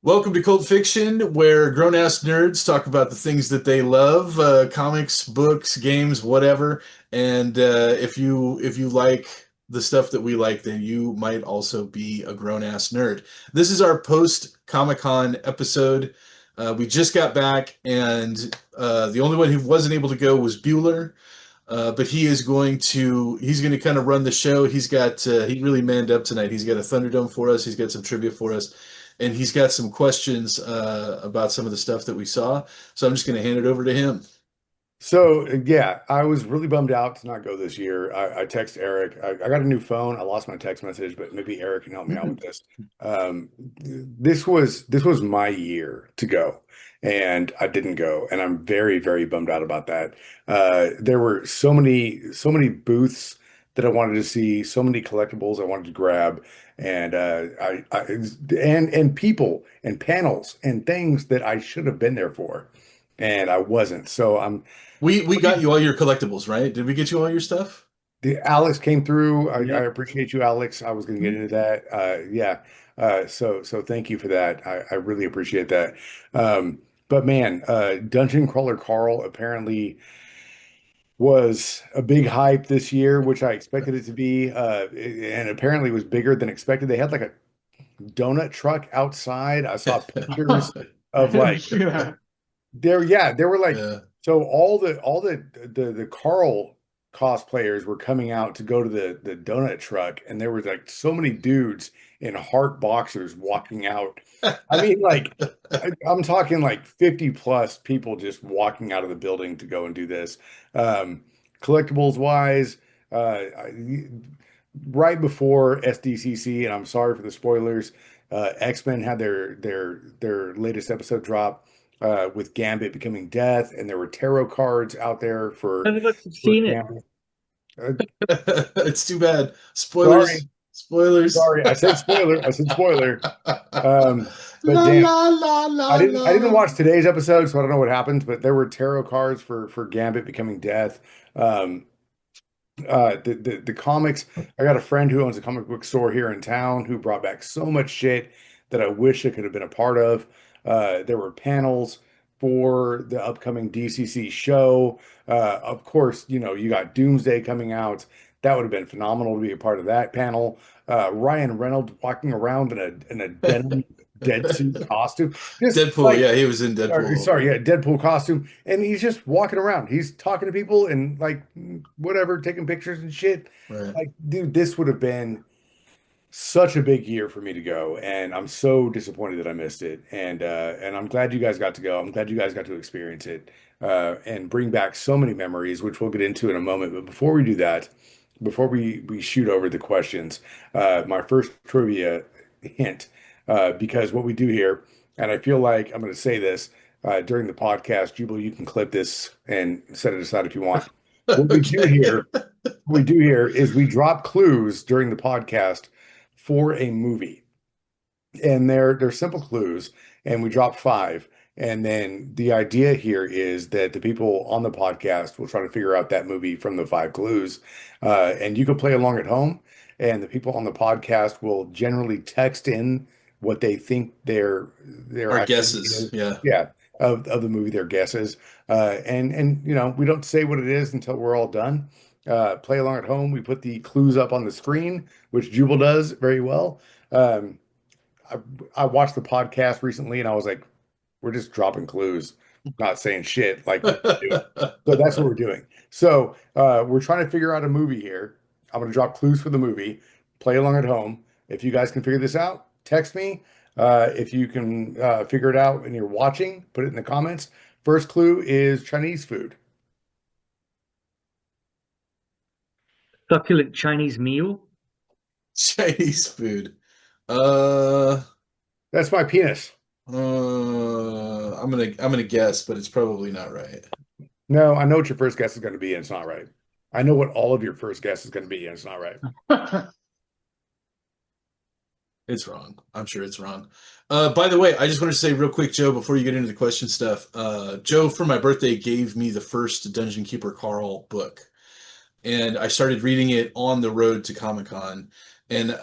Welcome to Cult Fiction, where grown-ass nerds talk about the things that they love, comics, books, games, whatever. And if you like the stuff that we like, then you might also be a grown-ass nerd. This is our post-Comic-Con episode. We just got back, and the only one who wasn't able to go was Bueller. But he's going to kind of run the show. He really manned up tonight. He's got a Thunderdome for us. He's got some trivia for us, and he's got some questions about some of the stuff that we saw. So I'm just going to hand it over to him. So I was really bummed out to not go this year. I text Eric. I got a new phone. I lost my text message, but maybe Eric can help me out with this. This was my year to go, and I didn't go, and I'm very, very bummed out about that. There were so many booths that I wanted to see, so many collectibles I wanted to grab, and and people and panels and things that I should have been there for, and I wasn't. So I'm We got you all your collectibles, right? Did we get you all your stuff? The Alex came through. I Yep. appreciate you, Alex. I was going to get into that. Yeah. So thank you for that. I really appreciate that. But man, Dungeon Crawler Carl apparently was a big hype this year, which I expected it to be, and apparently was bigger than expected. They had like a donut truck outside. I saw pictures I of didn't like see that. there were like Yeah. so all the Carl cosplayers were coming out to go to the donut truck, and there was like so many dudes in heart boxers walking out. I mean, like I'm talking like 50 plus people just walking out of the building to go and do this. Collectibles wise, right before SDCC, and I'm sorry for the spoilers. X-Men had their latest episode drop with Gambit becoming Death, and there were tarot cards out there None of us have for seen it. Gambit. Uh, It's too bad. Spoilers. sorry, Spoilers. sorry, I said spoiler. I said spoiler. But La damn, la la la I didn't la. watch today's episode, so I don't know what happened. But there were tarot cards for Gambit becoming Death. Um, the comics. I got a friend who owns a comic book store here in town who brought back so much shit that I wish I could have been a part of. There were panels for the upcoming DCC show. Of course, you got Doomsday coming out. That would have been phenomenal to be a part of that panel. Ryan Reynolds walking around in a denim dead suit costume, just Deadpool. like Yeah, he was in Deadpool. sorry, yeah, Deadpool costume, and he's just walking around. He's talking to people and like whatever, taking pictures and shit. Right. Like, dude, this would have been such a big year for me to go, and I'm so disappointed that I missed it. And I'm glad you guys got to go. I'm glad you guys got to experience it and bring back so many memories, which we'll get into in a moment. But before we do that, before we shoot over the questions, my first trivia hint, because what we do here, and I feel like I'm going to say this during the podcast, Jubal, you can clip this and set it aside if you want. What we do Okay. here what we do here is we drop clues during the podcast for a movie, and they're simple clues, and we drop five. And then the idea here is that the people on the podcast will try to figure out that movie from the five clues, and you can play along at home. And the people on the podcast will generally text in what they think their Our actual movie guesses. is. Yeah. Yeah, of the movie, their guesses. And we don't say what it is until we're all done. Play along at home. We put the clues up on the screen, which Jubal does very well. Um, I, I watched the podcast recently and I was like, we're just dropping clues, not saying shit like we've been doing. So that's what we're doing. So we're trying to figure out a movie here. I'm going to drop clues for the movie. Play along at home. If you guys can figure this out, text me. If you can figure it out and you're watching, put it in the comments. First clue is Chinese food. Succulent Chinese meal. Chinese food. Uh, That's my penis. I'm gonna guess, but it's probably not right. No, I know what your first guess is going to be, and it's not right. I know what all of your first guess is going to be, and it's not right. It's wrong. I'm sure it's wrong. By the way, I just want to say real quick, Joe, before you get into the question stuff, Joe, for my birthday, gave me the first Dungeon Keeper Carl book, and I started reading it on the road to Comic Con, and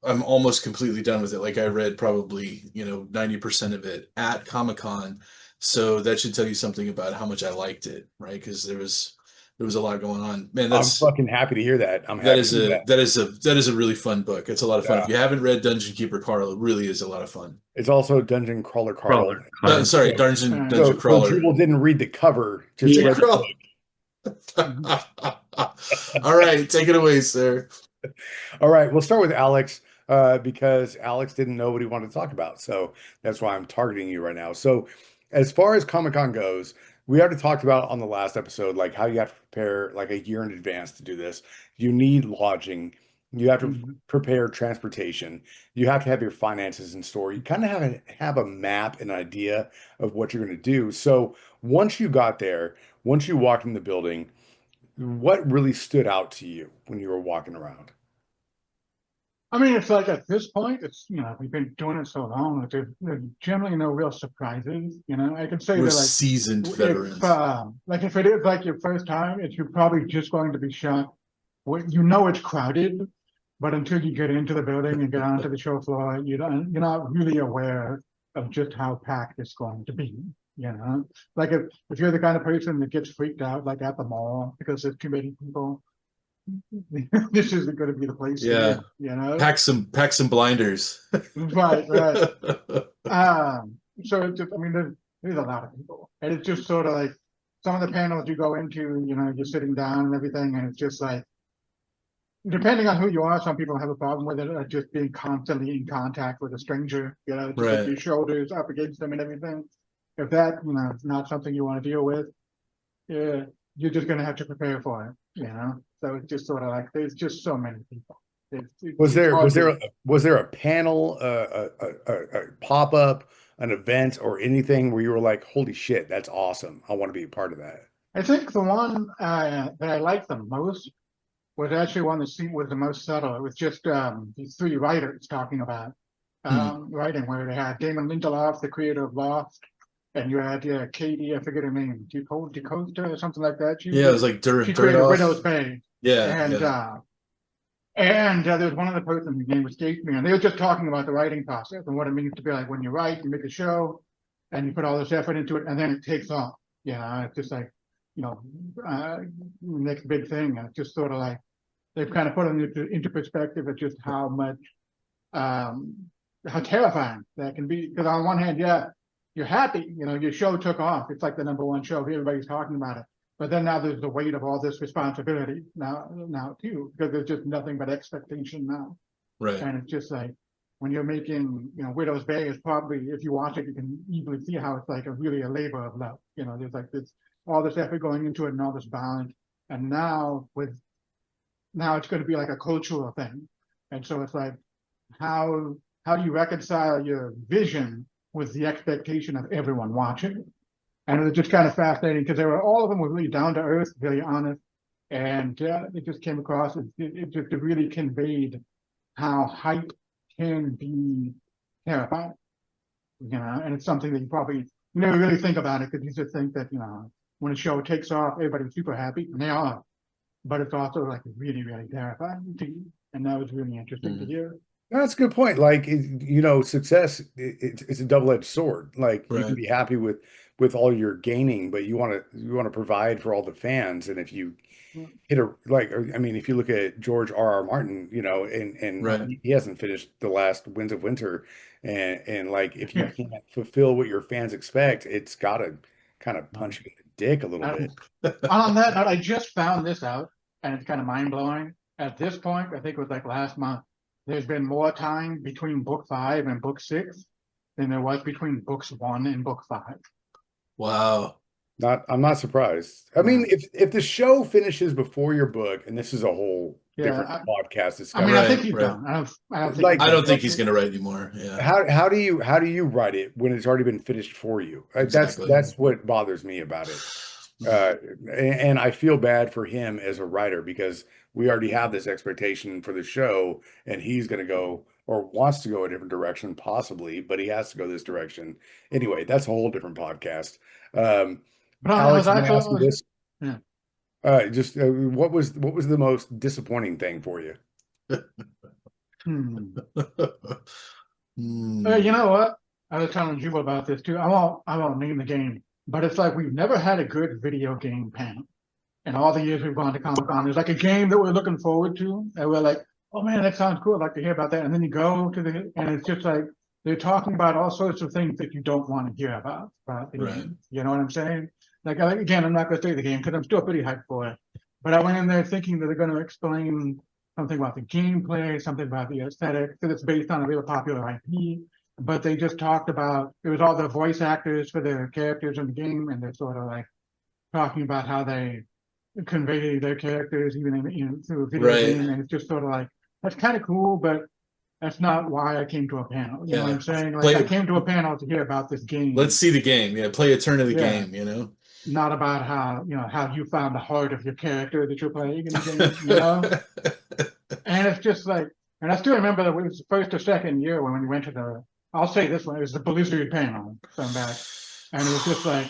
I'm almost completely done with it. Like I read probably, 90% of it at Comic-Con. So that should tell you something about how much I liked it, right? Because there was a lot going on. Man, I'm fucking happy to hear that. I'm that happy is to hear a that. that is a really fun book. It's a lot of fun. If Yeah. you haven't read Dungeon Keeper Carl, it really is a lot of fun. It's also Dungeon Crawler Carl. Crawler, Carl. Sorry, So, Dungeon so Crawler. Jubal didn't read the cover, just Dungeon Yeah. read the Crawl. All right, take it away, sir. All right, we'll start with Alex because Alex didn't know what he wanted to talk about. So that's why I'm targeting you right now. So, as far as Comic-Con goes, we already talked about on the last episode, like how you have to prepare like a year in advance to do this. You need lodging, you have to Mhm. prepare transportation, you have to have your finances in store. You kind of have a map, an idea of what you're going to do. So, once you got there, once you walked in the building, what really stood out to you when you were walking around? I mean, it's like at this point, it's, we've been doing it so long that there's generally no real surprises. I can say We're that like seasoned if veterans. like if it is like your first time, you're probably just going to be shocked. You know it's crowded, but until you get into the building and get onto the show floor, you're not really aware of just how packed it's going to be. Like if you're the kind of person that gets freaked out like at the mall because there's too many people, this isn't going to be the place for Yeah, you. pack some blinders. Right, right. So it's just, I mean, there's a lot of people, and it's just sort of like some of the panels you go into, you're sitting down and everything, and it's just like, depending on who you are, some people have a problem with it, just being constantly in contact with a stranger, just like Right. your shoulders up against them and everything. If that, is not something you want to deal with, yeah, you're just going to have to prepare for it. So it's just sort of like, there's just so many people. Was It's there hard was there to. was there a panel, a pop-up, an event, or anything where you were like, "Holy shit, that's awesome! I want to be a part of that." I think the one that I liked the most was actually one that seemed was the most subtle. It was just these three writers talking about Hmm. writing, where they had Damon Lindelof, the creator of Lost, and you had Katie, I forget her name, Dakota or something like that. Yeah, it was like She dirt created Widow's off. Bay, Yeah, and yeah. there was one other person whose name escaped me, and they were just talking about the writing process and what it means to be like when you write, you make a show, and you put all this effort into it, and then it takes off. It's just like, you know, next big thing. And it's just sort of like they've kind of put it into perspective of just um, how terrifying that can be. Because on one hand, yeah, you're happy, your show took off. It's like the number one show. Everybody's talking about it. But then now there's the weight of all this responsibility now too, because there's just nothing but expectation now. Right. And it's just like when you're making, Widow's Bay is probably, if you watch it, you can easily see how it's like a labor of love. There's like this all this effort going into it and all this balance. And now it's going to be like a cultural thing. And so it's like how do you reconcile your vision with the expectation of everyone watching? And it was just kind of fascinating because all of them were really down to earth, really honest, and it just came across. It just really conveyed how hype can be terrifying, and it's something that you probably never really think about it because you just think that when a show takes off, everybody's super happy, and they are, but it's also like really, really terrifying to you, and that was really interesting to Mhm. hear. No, that's a good point. Like, success, it's a double-edged sword. Like, you can Right. be happy with all your gaining, but you want to provide for all the fans. And if you hit a like, I mean, if you look at George R. R. Martin, and Right. he hasn't finished the last Winds of Winter, and like, if you Yeah. can't fulfill what your fans expect, it's got to kind of punch you in the dick a little bit. Um, on that note, I just found this out, and it's kind of mind blowing. At this point, I think it was like last month, there's been more time between book 5 and book 6 than there was between books 1 and book 5. Wow. I'm not surprised. I mean, Yeah, if the show finishes before your book, and this is a whole different yeah. podcast I mean, I think Right. he's Right. done. I don't think he's like I done don't think books. he's gonna write anymore. Yeah. how do you write it when it's already been finished for you? That's Exactly. that's what bothers me about it. Uh, and I feel bad for him as a writer because we already have this expectation for the show, and he's going to go or wants to go a different direction, possibly, but he has to go this direction. Anyway, that's a whole different podcast. Um, But I was Alex, let me actually, ask you this. yeah. Just what was the most disappointing thing for you? Hmm. Hmm. You know what? I was telling Jubal about this too. I won't name the game, but it's like we've never had a good video game panel in all the years we've gone to Comic Con. There's like a game that we're looking forward to, and we're like, oh man, that sounds cool. I'd like to hear about that. And then you go to and it's just like they're talking about all sorts of things that you don't want to hear about the Right. game. You know what I'm saying? Again, I'm not going to say the game because I'm still pretty hyped for it. But I went in there thinking that they're going to explain something about the gameplay, something about the aesthetic, because it's based on a really popular IP. But they just talked about it was all the voice actors for the characters in the game, and they're sort of like talking about how they convey their characters even in through a video Right. game, and it's just sort of like that's kind of cool, but that's not why I came to a panel. You know what Yeah. I'm saying? Like I Play. came to a panel to hear about this Let's game. see the game. Yeah. Play a turn of the Yeah, game. You know. not about how you found the heart of your character that you're playing in the game. And it's just like, and I still remember that it was the first or second year when we went to I'll say this one, it was the Blizzard panel, going back, and it was just like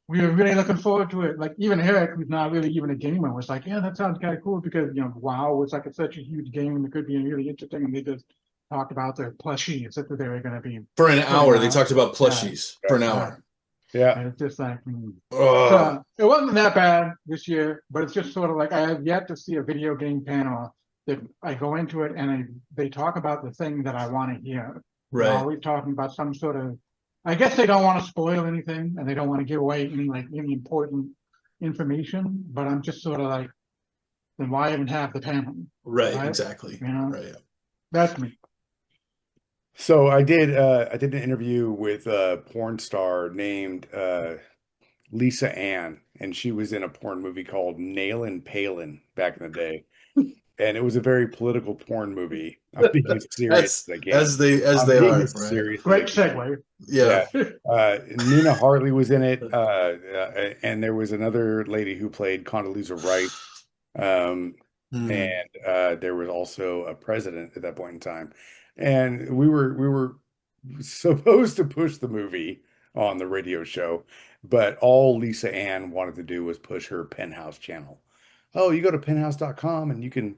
we were really looking forward to it. Like even Eric, who's not really even a gamer, was like, "Yeah, that sounds kind of cool because WoW was like such a huge game. It could be really interesting." And they just talked about their plushies that they were going to be For an putting hour, they out. talked about Yeah, plushies for an right. hour. Yeah. And it's just like, Ugh. so it wasn't that bad this year, but it's just sort of like I have yet to see a video game panel that I go into it and they talk about the thing that I want to hear. They're Right. always talking about some sort of, I guess they don't want to spoil anything and they don't want to give away any important information, but I'm just sort of like, then why even have the panel? Right. Right? Exactly. Right. That's me. So I did an interview with a porn star named Lisa Ann, and she was in a porn movie called Nailin' Palin back in the day. And it was a very political porn movie. I'm being as serious As as I can. as they I'm they being are. as Right. serious as I Great can. segue. Yeah. Yeah. Nina Hartley was in it, and there was another lady who played Condoleezza Rice. Hmm. And there was also a president at that point in time. And we were supposed to push the movie on the radio show, but all Lisa Ann wanted to do was push her Penthouse channel. Oh, you go to penthouse.com and you can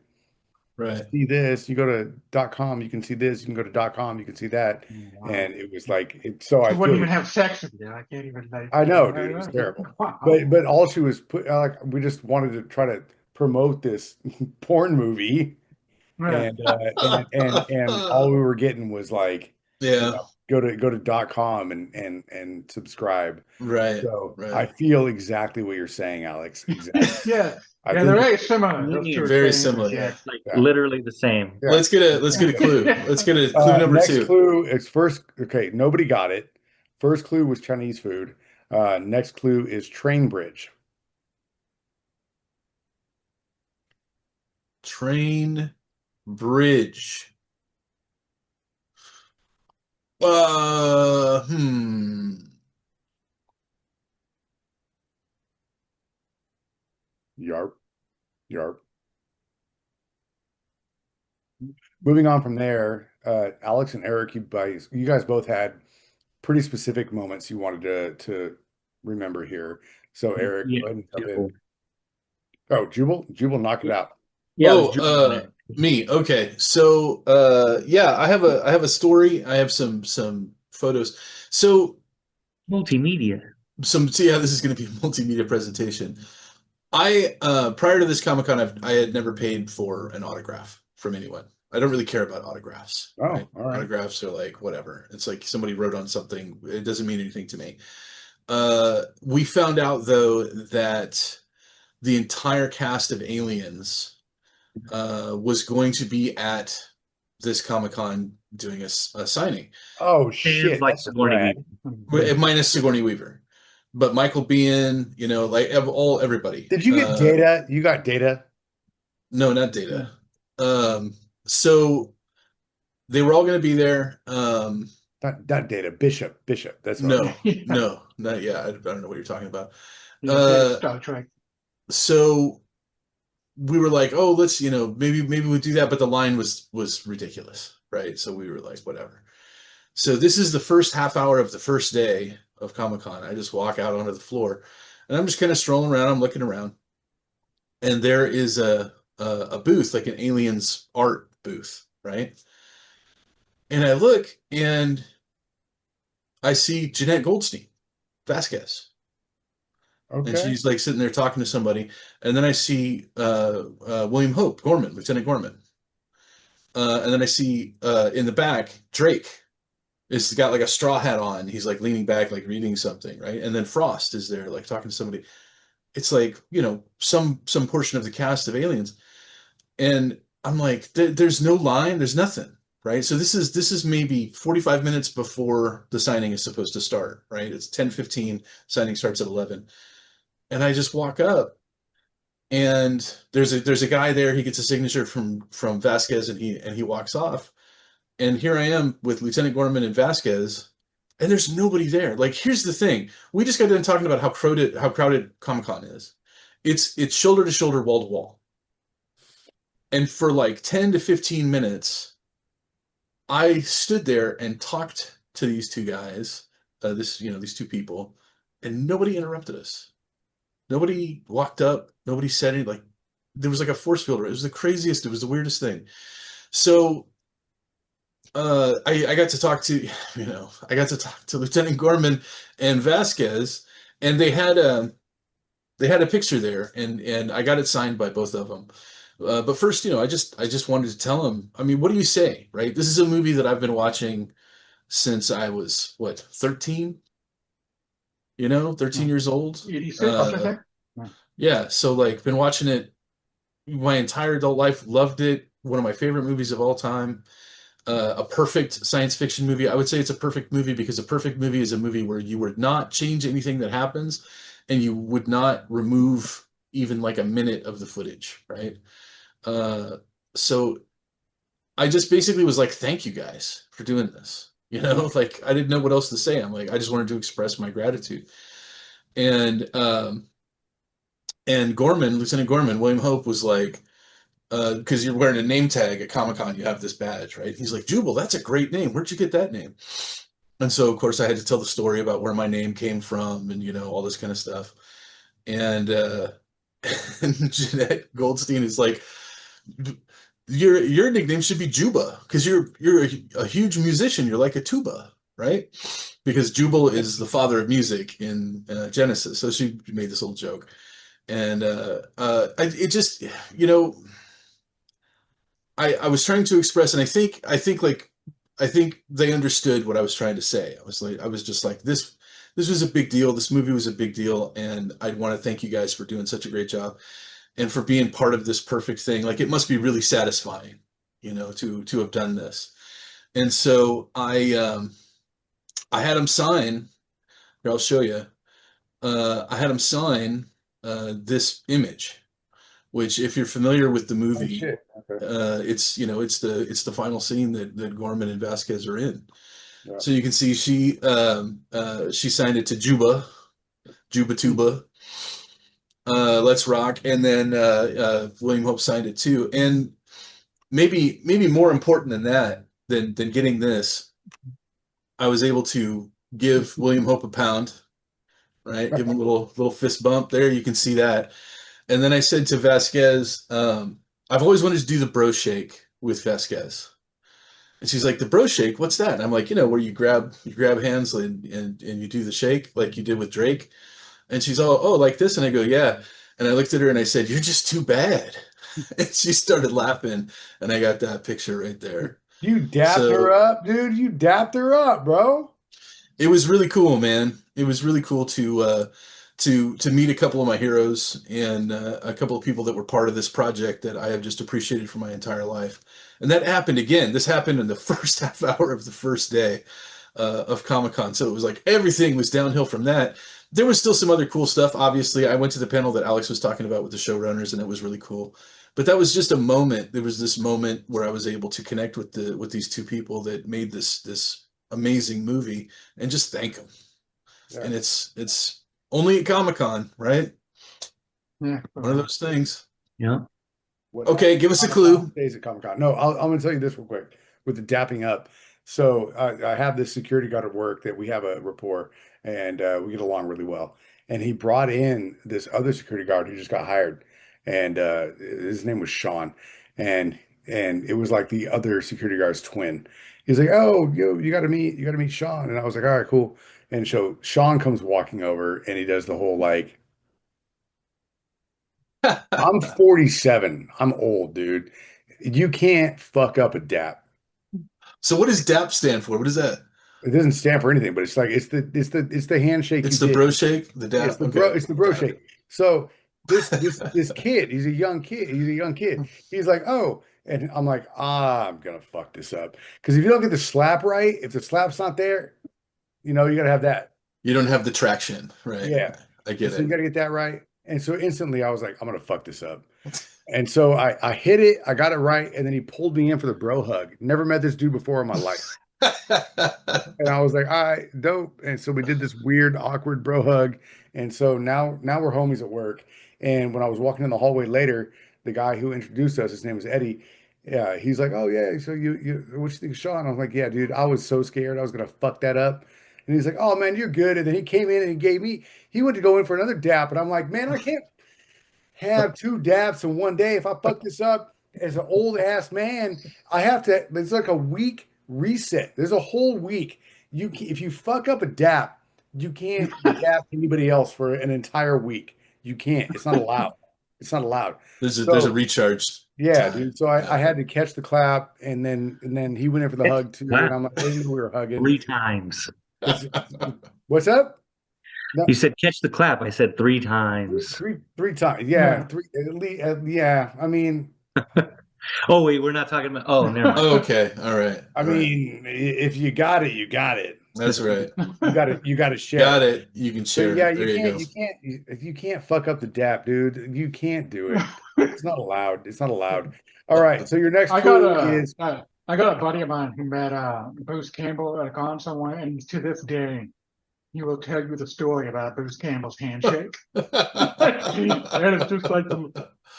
Right. see this. You go to .com, you can see this. You can go to .com, you can see that. Wow. And it was like so She I wouldn't feel even have sex with you. I can't even like. I know, dude, it was terrible. Wow. But all she was put like we just wanted to try to promote this porn movie, Yeah. and all we were getting was like, Yeah. go to .com and subscribe. Right. So I Right. feel exactly what you're saying, Alex. Exactly. Yeah. I Yeah, they're think very similar. Those two Very experiences. similar. Yeah. Like yeah, literally the same. yeah. Let's get a clue. Let's get a clue number Next two. clue is first. Okay, nobody got it. First clue was Chinese food. Next clue is train bridge. Train bridge. Hmm. Yarp, yarp. Moving on from there, Alex and Eric, you guys both had pretty specific moments you wanted to remember here. So Eric, Yeah. go ahead and jump in. Jubal. Oh, Jubal, knock it out. Yeah, it Oh, was Jubal and Eric. me. Okay. So, yeah, I have a story. I have some photos. So, Multimedia. yeah, this is going to be a multimedia presentation. I prior to this Comic-Con, I had never paid for an autograph from anyone. I don't really care about autographs. Oh, Right? all right. Autographs are like whatever. It's like somebody wrote on something. It doesn't mean anything to me. We found out though that the entire cast of Aliens was going to be at this Comic-Con doing a signing. Oh And shit, like that's Sigourney rad. Weaver. Minus Sigourney Weaver, but Michael Biehn, like everybody. Did you get data? You got data? No, not Data. So they were all going to be there. Not data. Bishop. That's what No, no, not yeah. I don't know what you're talking about. Star Trek. So we were like, oh, let's maybe we'll do that, but the line was ridiculous, right? So we were like, whatever. So this is the first half hour of the first day of Comic-Con. I just walk out onto the floor, and I'm just kind of strolling around. I'm looking around, and there is a booth, like an Aliens art booth, right? And I look and I see Jeanette Goldstein, Vasquez. And Okay. she's like sitting there talking to somebody. And then I see William Hope, Gorman, Lieutenant Gorman. And then I see in the back Drake is got like a straw hat on. He's like leaning back, like reading something, right? And then Frost is there, like talking to somebody. It's like, some portion of the cast of Aliens. And I'm like, there's no line, there's nothing, right? So this is maybe 45 minutes before the signing is supposed to start, right? It's 10:15, signing starts at 11. And I just walk up and there's a guy there. He gets a signature from Vasquez, and he walks off. And here I am with Lieutenant Gorman and Vasquez, and there's nobody there. Like, here's the thing: we just got done talking about how crowded Comic Con is. It's shoulder to shoulder, wall to wall, and for like 10 to 15 minutes, I stood there and talked to these two guys, these two people, and nobody interrupted us. Nobody walked up. Nobody said anything. Like, there was like a force field. It was the craziest. It was the weirdest thing. So I got to talk to Lieutenant Gorman and Vasquez, and they had a picture there, and I got it signed by both of them. But first, I just wanted to tell him. I mean, what do you say, right? This is a movie that I've been watching since I was what, 13? 13 Yeah. years old. 86, I think. Yeah. Yeah, so like been watching it my entire adult life. Loved it. One of my favorite movies of all time. A perfect science fiction movie. I would say it's a perfect movie because a perfect movie is a movie where you would not change anything that happens, and you would not remove even like a minute of the footage, right? Uh, so I just basically was like, thank you guys for doing this. Like I didn't know what else to say. I'm like, I just wanted to express my gratitude. And Gorman, Lieutenant Gorman, William Hope was like, because you're wearing a name tag at Comic Con, you have this badge, right? He's like, Jubal, that's a great name. Where'd you get that name? And so, of course, I had to tell the story about where my name came from and, all this kind of stuff. And, and Jeanette Goldstein is like, your nickname should be Juba because you're a huge musician. You're like a tuba, right? Because Jubal is the father of music in Genesis. So she made this little joke. And it just, I was trying to express, and I think they understood what I was trying to say. I was just like, this was a big deal. This movie was a big deal, and I want to thank you guys for doing such a great job and for being part of this perfect thing. Like, it must be really satisfying, to have done this. And so I had him sign. Here, I'll show you. I had him sign this image, which, if you're familiar with the Oh movie, shit. Okay. it's the final scene that Gorman and Vasquez are in. Yeah. So you can see she signed it to Juba, Juba Tuba, Let's Rock, and then William Hope signed it too. And maybe more important than that, than getting this, I was able to give William Hope a pound, right? Give him a little fist bump there. You can see that. And then I said to Vasquez, I've always wanted to do the bro shake with Vasquez. And she's like, the bro shake, what's that? And I'm like, where you grab hands and you do the shake like you did with Drake. And she's all, oh, like this? And I go, yeah. And I looked at her and I said, you're just too bad. And she started laughing, and I got that picture right there. You dapped her So up, dude. You dapped her up, bro. it was really cool, man. It was really cool to meet a couple of my heroes and a couple of people that were part of this project that I have just appreciated for my entire life. And that happened again. This happened in the first half hour of the first day of Comic Con. So it was like everything was downhill from that. There was still some other cool stuff. Obviously, I went to the panel that Alex was talking about with the showrunners, and it was really cool. But that was just a moment. There was this moment where I was able to connect with these two people that made this amazing movie, and just thank them. Yeah. And it's only at Comic Con, right? Yeah. One of those things. Yeah. What Okay, happens give us a at clue. Comic-Con stays at Comic-Con. No, I'm gonna tell you this real quick with the dapping up. So I have this security guard at work that we have a rapport, and we get along really well. And he brought in this other security guard who just got hired, and his name was Sean, and it was like the other security guard's twin. He's like, "Oh, you got to meet Sean." And I was like, "All right, cool." And so Sean comes walking over and he does the whole like, "I'm 47. I'm old, dude. You can't fuck up a dap." So what does DAP stand for? What is that? It doesn't stand for anything, but it's like it's the handshake you It's the give. bro shake, the DAP. Okay, It's the bro got shake. So this kid, he's a young kid. He's a young kid. He's like, "Oh," and I'm like, I'm gonna fuck this up. Because if you don't get the slap right, if the slap's not there, you gotta have that. You don't have the traction, right? Yeah. I And get so you it. gotta get that right. And so instantly I was like, I'm gonna fuck this up. And so I hit it, I got it right, and then he pulled me in for the bro hug. Never met this dude before in my life. And I was like, all right, dope. And so we did this weird, awkward bro hug. And so now we're homies at work. And when I was walking in the hallway later, the guy who introduced us, his name was Eddie. Yeah, he's like, "Oh yeah, so you what you think of Sean?" I was like, "Yeah, dude, I was so scared I was gonna fuck that up." And he's like, "Oh man, you're good." And then he came in and he went to go in for another dap, and I'm like, "Man, I can't have two daps in one day. If I fuck this up as an old ass man, I have to. There's like a week reset. There's a whole week. If you fuck up a dap, you can't dap anybody else for an entire week. You can't. It's not allowed. It's not allowed. There's a So recharge yeah, time. dude. So I Yeah. had to catch the clap, and then he went in for the It's hug too, and wow, I'm like, I didn't know we were hugging. 3 times. It's what's up? No, You said catch the clap. I said 3 times. three times. Yeah, Yeah. three at least. Yeah, I mean. Oh wait, we're not talking about. Oh, never mind. Okay, all right, I all right. mean, if you got it, you got it. That's right. You got to Got share. it. You can But share yeah, it. There you go. if you can't fuck up the dap, dude, you can't do it. It's not allowed. It's not allowed. All right. So your next I got clue a is I got a buddy of mine who met Bruce Campbell at a con somewhere, and to this day he will tell you the story about Bruce Campbell's handshake. And it's just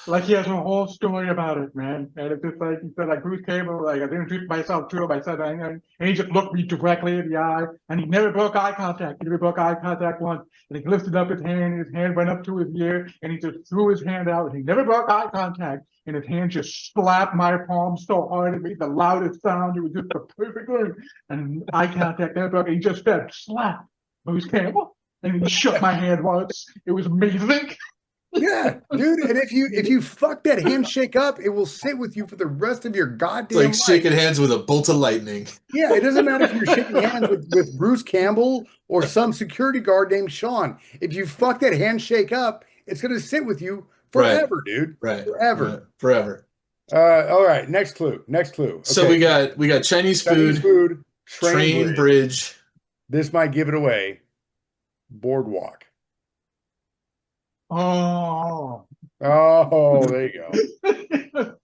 like he has a whole story about it, man. And it's just like he said, like Bruce Campbell, like I didn't introduce myself to him. I said, and he just looked me directly in the eye, and he never broke eye contact. He never broke eye contact once. And he lifted up his hand, and his hand went up to his ear, and he just threw his hand out, and he never broke eye contact. And his hand just slapped my palm so hard it made the loudest sound. It was just the perfect thing. And eye contact never broke. And he just said, "Slap, Bruce Campbell," and he shook my hand once. It was amazing. yeah, dude. And if you fuck that handshake up, it will sit with you for the rest of your It's goddamn like life. shaking hands with a bolt of lightning. Yeah, it doesn't matter if you're shaking hands with Bruce Campbell or some security guard named Sean. If you fuck that handshake up, it's gonna sit with you Right, forever, dude. right, Forever. right, forever. All right, next clue. Next clue. So Okay. we got Chinese Chinese food, food, train bridge. bridge. This might give it away. Boardwalk. Oh. Oh, there you go.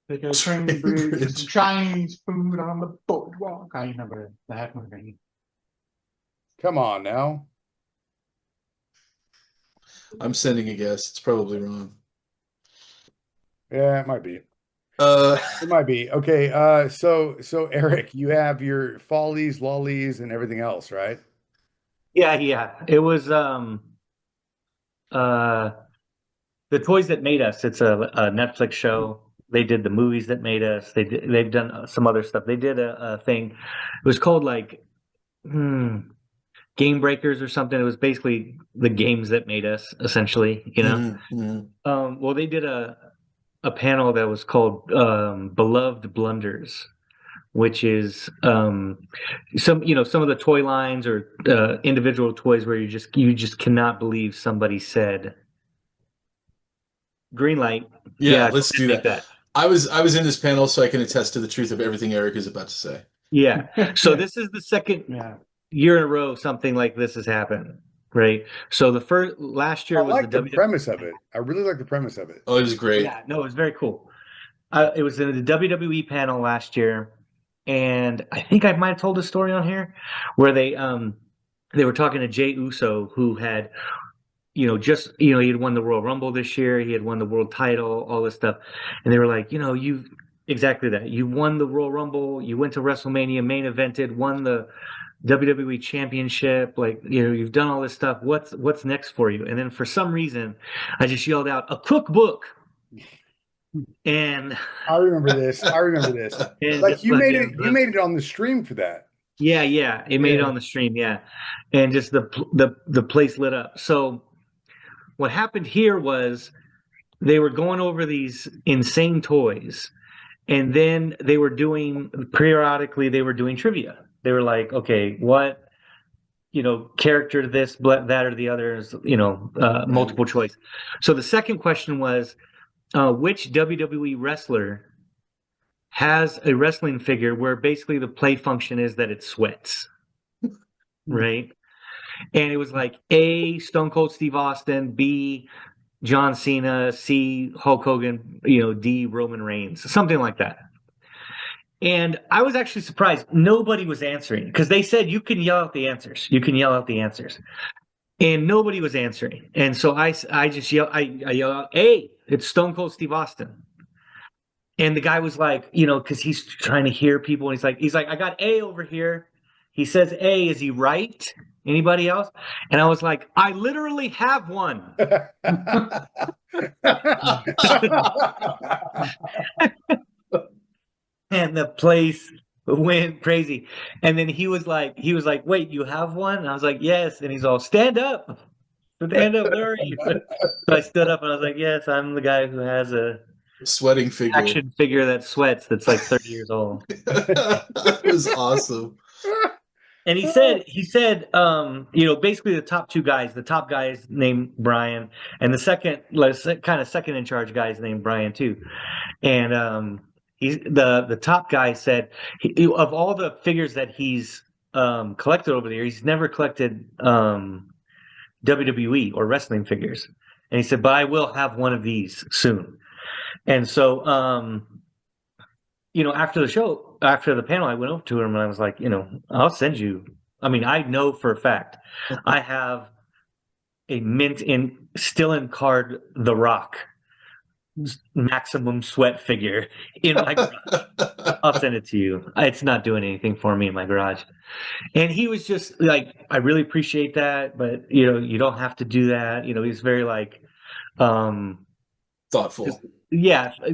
They got a Train train bridge, bridge. some Chinese food on the boardwalk. I remember that movie. Come on now. I'm sending a guess. It's probably wrong. Yeah, it might be. Uh, It might be. Okay, so Eric, you have your follies, lollies, and everything else, right? Yeah, yeah. It was uh The Toys That Made Us. It's a Netflix show. They did the movies that made us. They've done some other stuff. They did a thing. It was called like Game Breakers or something. It was basically the games that made us, essentially, you know. mhm, mhm. Well, they did a panel that was called Beloved Blunders, which is some of the toy lines or individual toys where you just cannot believe somebody said green light. Yeah, Yeah, go let's ahead do and make that. that. I was in this panel, so I can attest to the truth of everything Eric is about to say. Yeah. So this is the second Yeah. year in a row something like this has happened, right? So the first last I year was the like the WWE. premise of it. I really like the premise of it. Oh, it was great. Yeah, no, it was very cool. It was in the WWE panel last year, and I think I might have told a story on here where they were talking to Jey Uso, who had he had won the Royal Rumble this year, he had won the world title, all this stuff, and they were like, you exactly that. You won the Royal Rumble, you went to WrestleMania, main evented, won the WWE Championship, like you've done all this stuff. What's next for you? And then for some reason, I just yelled out a cookbook. And I remember this. I remember this. and Like just fucking you made it on the stream for that. yeah, it made it on the stream, yeah. And just the place lit up. So what happened here was they were going over these insane toys, and then they were doing periodically they were doing trivia. They were like, okay, what character this, that, or the other is multiple choice. So the second question was, which WWE wrestler has a wrestling figure where basically the play function is that it sweats, right? And it was like A, Stone Cold Steve Austin, B, John Cena, C, Hulk Hogan, D, Roman Reigns, something like that. And I was actually surprised. Nobody was answering because they said you can yell out the answers. You can yell out the answers. And nobody was answering. And so I just yell, I yell out, A, it's Stone Cold Steve Austin. And the guy was like, because he's trying to hear people. And he's like, I got A over here. He says A. Is he right? Anybody else? And I was like, I literally have one. And the place went crazy. And then he was like, wait, you have one? And I was like, yes. And he's all, stand up. Stand up. Where are you? So I stood up and I was like, yes, I'm the guy who has a sweating figure, action figure that sweats that's like 30 years old. That was awesome. And he said, basically the top two guys, the top guy is named Brian, and the second, kind of second in charge guy is named Brian too. And he's the top guy said of all the figures that he's collected over the years, he's never collected WWE or wrestling figures. And he said, but I will have one of these soon. And so, after the show, after the panel, I went over to him and I was like, I'll send you. I mean, I know for a fact I have a still in card The Rock maximum sweat figure in my garage. I'll send it to you. It's not doing anything for me in my garage. And he was just like, I really appreciate that, but you don't have to do that. He's very like thoughtful.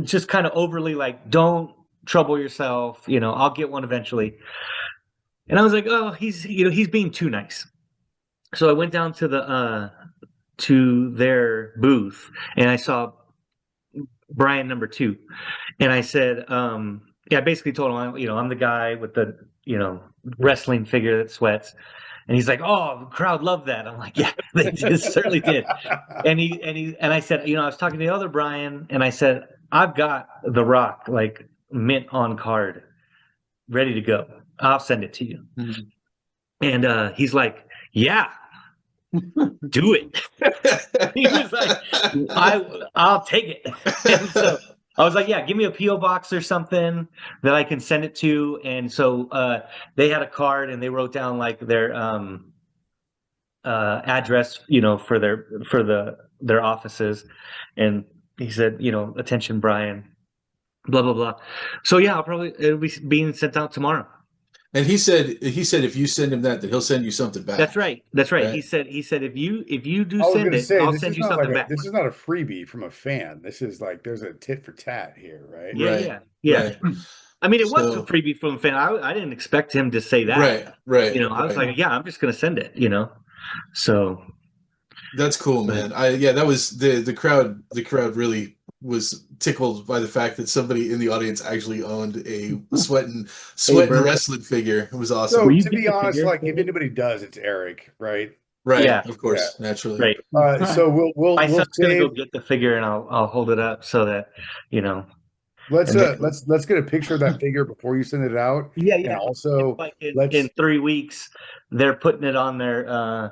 Just kind of overly like, don't trouble yourself. I'll get one eventually. And I was like, oh, he's being too nice. So I went down to their booth and I saw Brian number 2, and I said, I basically told him, I'm the guy with the wrestling figure that sweats. And he's like, oh, the crowd loved that. I'm like, yeah, they certainly did. And I said, I was talking to the other Brian, and I said, I've got The Rock like mint on card, ready to go. I'll send it to you. Mm-hmm. And he's like, yeah, do it. He was like, I'll take it. And so I was like, yeah, give me a P.O. box or something that I can send it to. And so they had a card and they wrote down like their address, for their offices. And he said, attention, Brian, blah, blah, blah. So yeah, it'll be being sent out tomorrow. And he said if you send him that he'll send you something back. That's right. Right? He said if you do send it, I'll send you something back. This is not a freebie from a fan. This is like there's a tit for tat here, right? Yeah. Right. I mean, it was a freebie from a fan. I didn't expect him to say that. Right. I was like, yeah, I'm just gonna send it. So that's cool, man. That was the crowd. The crowd really was tickled by the fact that somebody in the audience actually owned a sweating wrestling figure. It was awesome. So to be honest, like if anybody does, it's Eric, right? Right. Yeah, of course, naturally. Right. So we'll my son's gonna go get the figure and I'll hold it up so that Let's get a picture of that figure before you send it out. Yeah. And also, in 3 weeks, they're putting it on their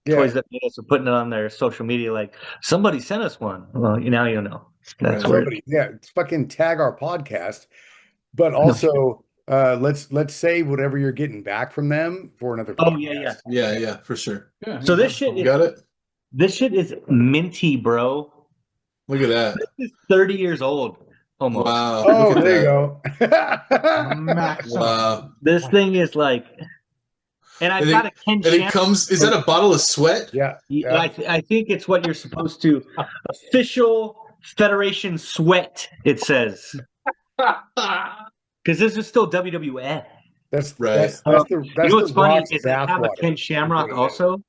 Toys That Made Us are putting it on their social media. Like somebody sent us one. Well, now you know. That's somebody. Yeah, fucking tag our podcast. But also, let's save whatever you're getting back from them for another podcast. Yeah, for sure. Yeah, so this shit, got it. This shit is minty, bro. Look at that. This is 30 years old. Almost. Wow. Oh, there you go. Wow. This thing is like, and I've got a Ken. And it comes. Is that a bottle of sweat? Yeah. I think it's what you're supposed to official Federation Sweat, it says. Because this is still WWF. Right. That's You know the what's funny Rock's is I have a bathwater. Ken Is Shamrock what it is. also.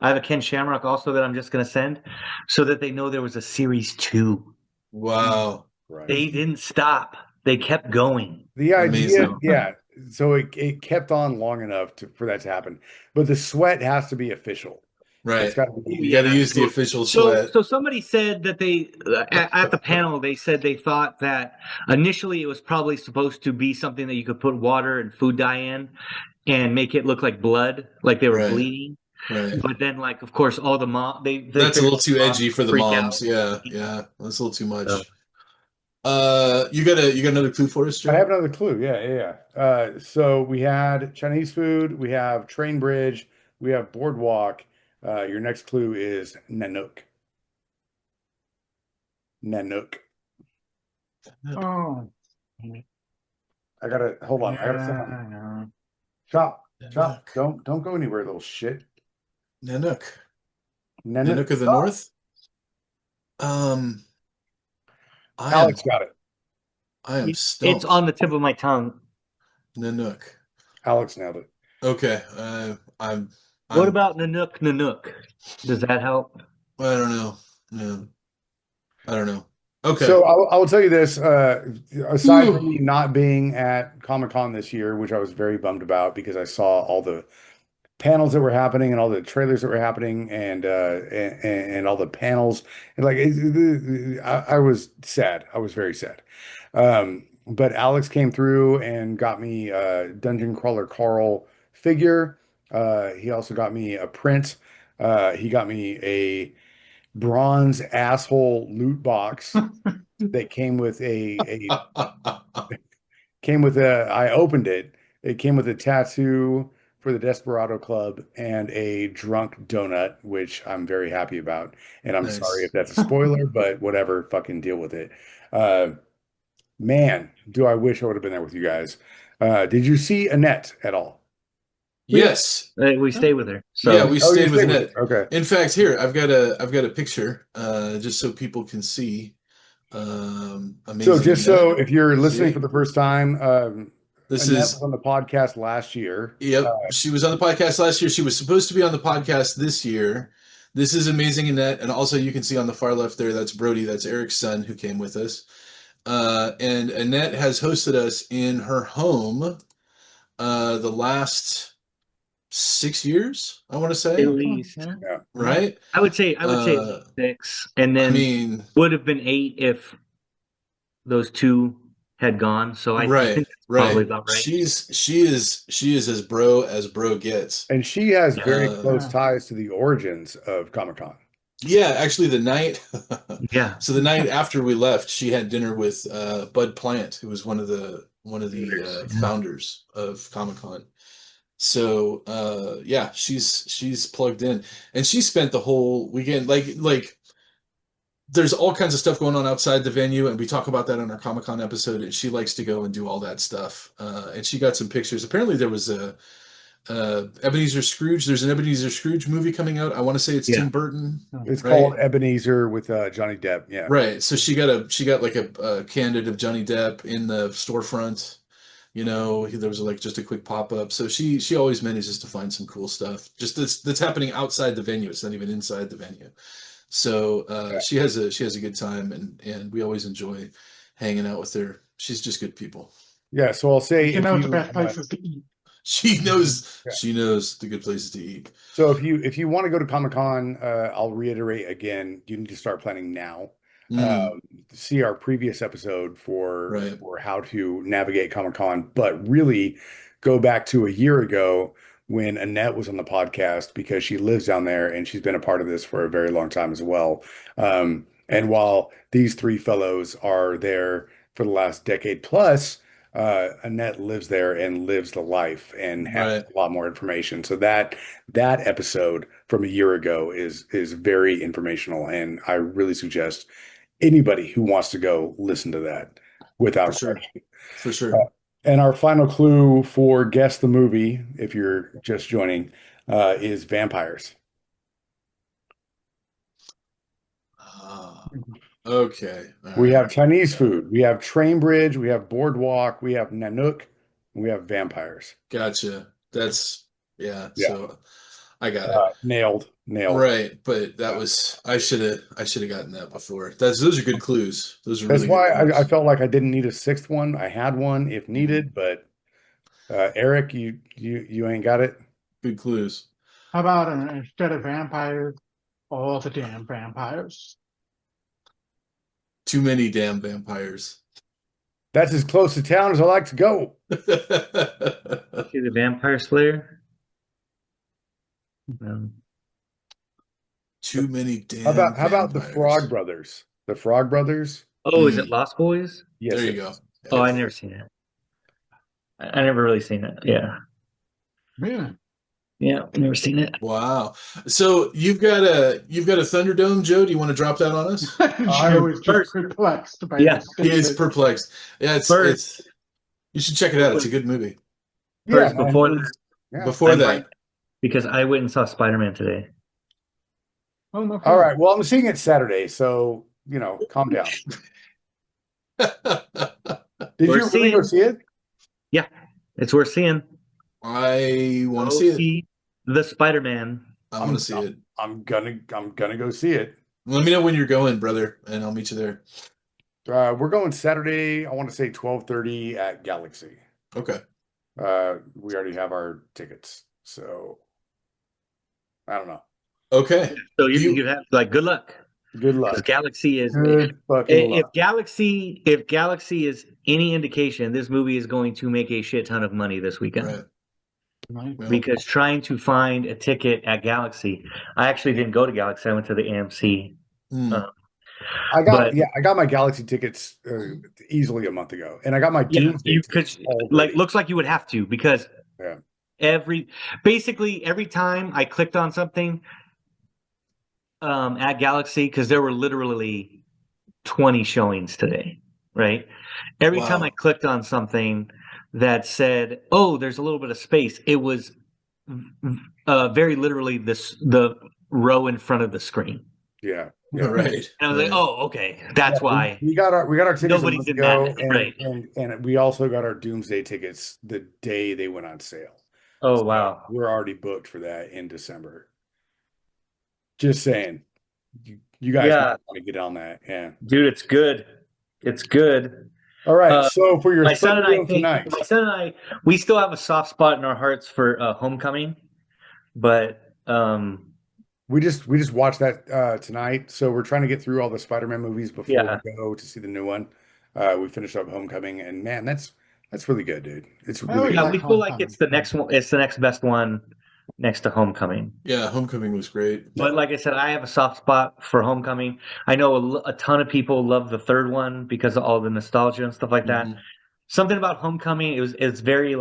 I have a Ken Shamrock also that I'm just going to send so that they know there was a series 2. Wow. Right. They didn't stop. They kept going. The idea, Amazing. yeah. So it kept on long enough for that to happen. But the sweat has to be official. It's Right. got to You be. got to use the official sweat. So somebody said that they at the panel they said they thought that initially it was probably supposed to be something that you could put water and food dye in and make it look like blood, like they were Right. bleeding. Right. But then, like, of course, all the mom they That's a figured little too the moms edgy for the freak moms. out. Yeah. Yeah. That's a little too So, much. You got another clue for us, I Joe? have another clue. Yeah. So we had Chinese food, we have train bridge, we have boardwalk. Your next clue is Nanook. Nanook. Oh, I gotta hold on. I gotta send my yeah. chop. Nanook. Don't go anywhere, little shit. Nanook. Nanook. Nanook of the Oh, North. Um, Alex got it. I am it's on stumped. the tip of my tongue. Nanook. Alex nailed it. Okay. I'm. What I'm. about Nanook Nanook? Does that help? I don't know. Yeah. I don't know. Okay. So I will tell you this, aside from me not being at Comic-Con this year, which I was very bummed about because I saw all the panels that were happening and all the trailers that were happening and all the panels and like I was sad. I was very sad. But Alex came through and got me a Dungeon Crawler Carl figure. He also got me a print. He got me a bronze asshole loot box that came with a I opened it. It came with a tattoo for the Desperado Club and a drunk donut, which I'm very happy about. And I'm sorry if Nice. that's a spoiler, but whatever, fucking deal with it. Uh, man, do I wish I would have been there with you guys. Did you see Annette at all? Yes. We stay with her. Yeah, So we Oh, you stayed with stayed with Annette. her. Okay. In fact, here I've got a picture, just so people can see. So Amazing just so Annette. if you're listening for See, the first time, this Annette was is on the podcast last year. yep. She was on the podcast last year. She was supposed to be on the podcast this year. This is Amazing Annette, and also you can see on the far left there, that's Brody. That's Eric's son who came with us. And Annette has hosted us in her home the last 6 years, I want to at say, least Yeah. right? I would say at Uh, least 6, and I then mean, would have been 8 if those 2 had gone. So I right, think that's probably right. about right. She is as bro gets. And she has very Uh, close Yeah. ties to the origins of Comic-Con. yeah, actually, the night, Yeah. so the night after we left, she had dinner with Bud Plant, who was one of the Yeah. founders of Comic Con. So yeah, she's plugged in, and she spent the whole weekend like there's all kinds of stuff going on outside the venue, and we talk about that on our Comic Con episode. And she likes to go and do all that stuff. And she got some pictures. Apparently, there was a Ebenezer Scrooge. There's an Ebenezer Scrooge movie coming out. I want to say it's Yeah. Tim Burton, It's right? called Ebenezer with Johnny Depp. Yeah. Right. So she got like a candid of Johnny Depp in the storefront. There was like just a quick pop up. So she always manages to find some cool stuff. Just that's happening outside the venue. It's not even inside the venue. So Yeah. she has a good time, and we always enjoy hanging out with her. She's just good people. Yeah. So I'll say You if know the you best places to eat. She knows Yeah. she knows the good places to eat. so if you want to go to Comic-Con, I'll reiterate again, you need to start planning now. Mm, See our previous episode right. for how to navigate Comic-Con, but really go back to a year ago when Annette was on the podcast because she lives down there and she's been a part of this for a very long time as well. And while these three fellows are there for the last decade plus, Annette lives there and lives the life and has Right. a lot more information. So that episode from a year ago is very informational, and I really suggest anybody who wants to go listen to that For without sure. question. For sure. And our final clue for guess the movie, if you're just joining, is vampires. Ah, Okay. All We right. have Chinese food. We have Train Bridge. We have Boardwalk. We have Nanook. And we have vampires. Gotcha. That's yeah. Yeah. So I got it. Nailed. Nailed. Right, but that Yeah. was I should have gotten that before. Those are good clues. Those are That's really good why I clues. felt like I didn't need a sixth one. I had one if Mhm. needed, but Eric, you ain't got it. Good clues. How about instead of vampires, all the damn vampires? Too many damn vampires. That's as close to town as I like to go. See the Vampire Slayer? Too many How damn about the Frog vampires. Brothers? The Frog Brothers? Oh, is it Lost Boys? Yes, There you it go. is. Oh, I Yeah. never seen it. I never really seen it. Yeah. Really? Yeah, never seen it. Wow. So you've got a Thunderdome, Joe. Do you want to drop that on us? Joe is just First. perplexed by Yeah. this He is statement. perplexed. Yeah, First, you should check it out. It's a good movie. first Yeah, before man, that, yeah. Before I that. might, because I went and saw Spider-Man today. Oh, no All kidding. right. Well, I'm seeing it Saturday, so calm down. Did We're you really go seeing- see it? Yeah, it's worth seeing. I want to Go see it. see the Spider-Man. I want to see it. I'm gonna go see it. Let me know when you're going, brother, and I'll meet you there. We're going Saturday. I want to say 12:30 at Galaxy. Okay. We already have our tickets, so I don't know. Okay. So Do you- you have good luck. Good Because luck. Galaxy is Good fucking if luck. Galaxy is any indication, this movie is going to make a shit ton of money this weekend. Right. Right. Well, Because trying to find a ticket at Galaxy, I actually didn't go to Galaxy. I went to the AMC. I but- got my Galaxy tickets easily a month ago, and I got my Doomsday tickets already. looks like you would have to because Yeah. every time I clicked on something at Galaxy, because there were literally 20 showings today, right? Every time Wow. I clicked on something that said, "Oh, there's a little bit of space," it was very literally the row in front of the screen. Yeah. Right. And I was like, right. "Oh, okay, that's why." we got our tickets a Nobody's month in ago, that, right. and we also got our Doomsday tickets the day they went on sale. Oh, So wow. we're already booked for that in December. Just saying, you guys Yeah. might want to get on that. Yeah. Dude, it's good. It's good. All right. So for your My son and I Thunderdome tonight, we still have a soft spot in our hearts for Homecoming, but we just watched that tonight. So we're trying to get through all the Spider-Man movies before Yeah. we go to see the new one. We finished up Homecoming, and man, that's really good, dude. It's I really always good. yeah, we feel like it's the next one. It's the next best one next to Homecoming. Yeah, Homecoming was great. But like I said, I have a soft spot for Homecoming. I know a ton of people love the third one because of all the nostalgia and stuff like that. Mhm. Something about Homecoming, it's very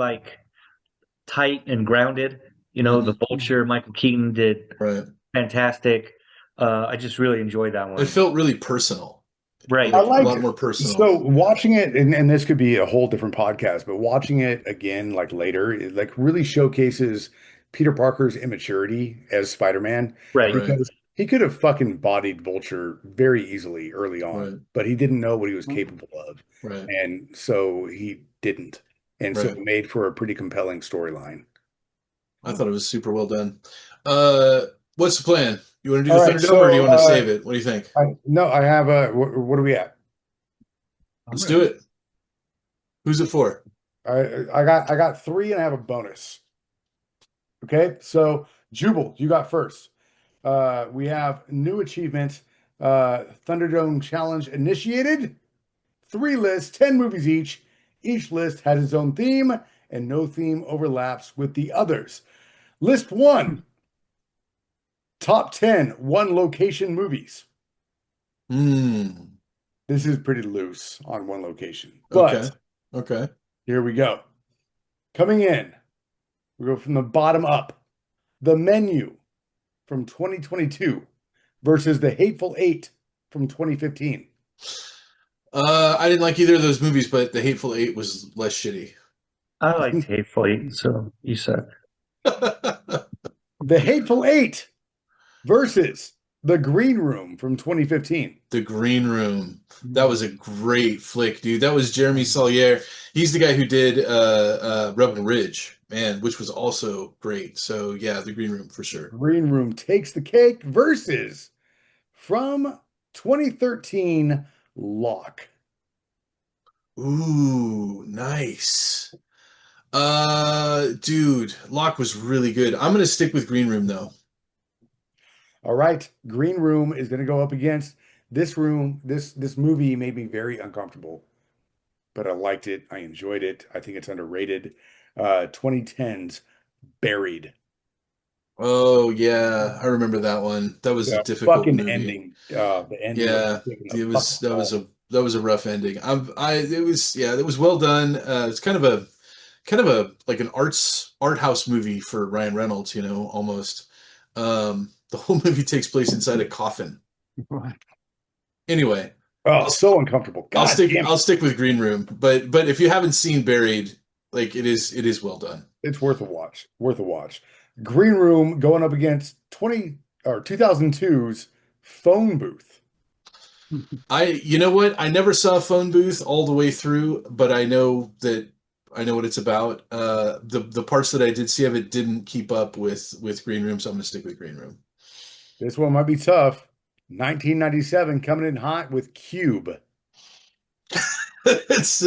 tight and grounded. The Vulture, Michael Keaton did Right. fantastic. I just really enjoyed that one. It felt really personal. Right. I A like lot it. more personal. So watching it, and this could be a whole different podcast, but watching it again, later, it really showcases Peter Parker's immaturity as Spider-Man, Right. because he could have fucking bodied Vulture very easily early on, Right. but he didn't know what he was capable of, Right. and so he didn't, and so Right. it made for a pretty compelling storyline. I thought it was super well done. What's the plan? You want to do All the right, Thunderdome or do you want to so, save it? What do you think? I have a. What are we at? Let's do it. Who's it for? I got 3 and I have a bonus. Okay, so Jubal, you got first. We have new achievement, Thunderdome challenge initiated. 3 lists, 10 movies each. Each list has its own theme, and no theme overlaps with the others. List 1: top 10 one location movies. This is pretty loose on one location, but Okay. here we go. Coming in, we go from the bottom up. The Menu from 2022 versus The Hateful Eight from 2015. I didn't like either of those movies, but The Hateful Eight was less shitty. I liked Hateful Eight, so you said. The Hateful Eight versus The Green Room from 2015. The Green Room. That was a great flick, dude. That was Jeremy Saulnier. He's the guy who did Rebel Ridge, man, which was also great. So yeah, The Green Room for sure. Green Room takes the cake versus from 2013 Lock. Ooh, nice. Dude, Locke was really good. I'm gonna stick with Green Room though. All right, Green Room is going to go up against this room. This movie made me very uncomfortable, but I liked it. I enjoyed it. I think it's underrated. 2010's Buried. Oh yeah, I remember that one. That was a The difficult fucking movie. ending. The ending of Yeah, taking a it was fucking ball. that was a rough ending. It was yeah, it was well done. It's kind of a like an art house movie for Ryan Reynolds, you know, almost. The whole movie takes place inside a coffin. Anyway, Oh, I'll so uncomfortable. God damn it. I'll stick with Green Room, but if you haven't seen Buried, like it is well done. It's worth a watch. Worth a watch. Green Room going up against 2002's Phone Booth. You know what? I never saw Phone Booth all the way through, but I know what it's about. The parts that I did see of it didn't keep up with Green Room, so I'm gonna stick with Green Room. This one might be tough. 1997 coming in hot with Cube. It's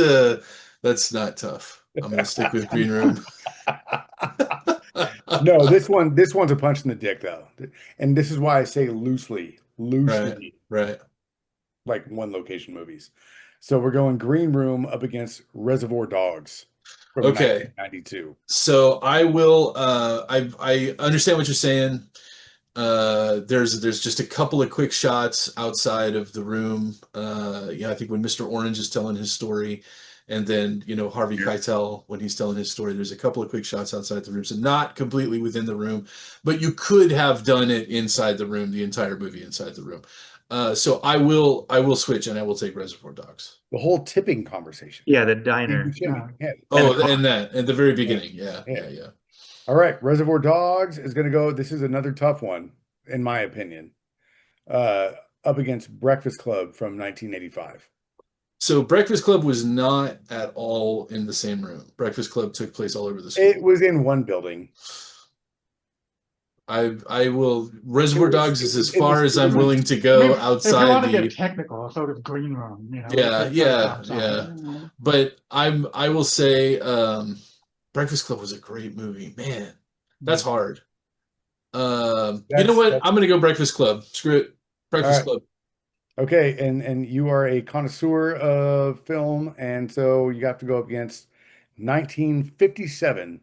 that's not tough. I'm gonna stick with Green Room. No, this one's a punch in the dick though. And this is why I say loosely, Right. like one location movies. So we're going Green Room up against Reservoir Dogs from Okay. 1992. So I will. I understand what you're saying. There's just a couple of quick shots outside of the room. Yeah, I think when Mr. Orange is telling his story, and then Harvey Keitel when he's telling his story, there's a couple of quick shots outside the room, so not completely within the room, but you could have done it inside the room, the entire movie inside the room. So I will switch and I will take Reservoir Dogs. The whole tipping conversation. Yeah, the diner. Yeah. Oh, and that at the very beginning, Yeah. yeah. All right, Reservoir Dogs is going to go. This is another tough one, in my opinion. Up against Breakfast Club from 1985. So Breakfast Club was not at all in the same room. Breakfast Club took place all over the school. It was in one building. I will. Reservoir Dogs is as it far was- as I'm willing to go If you outside want to the. get technical, so does Green Room, Yeah, it's yeah, outside. yeah. But I will say Breakfast Club was a great movie. Man, that's hard. You know what? I'm gonna go Breakfast Club. Screw it. Breakfast Club. Okay, and you are a connoisseur of film, and so you have to go up against 1957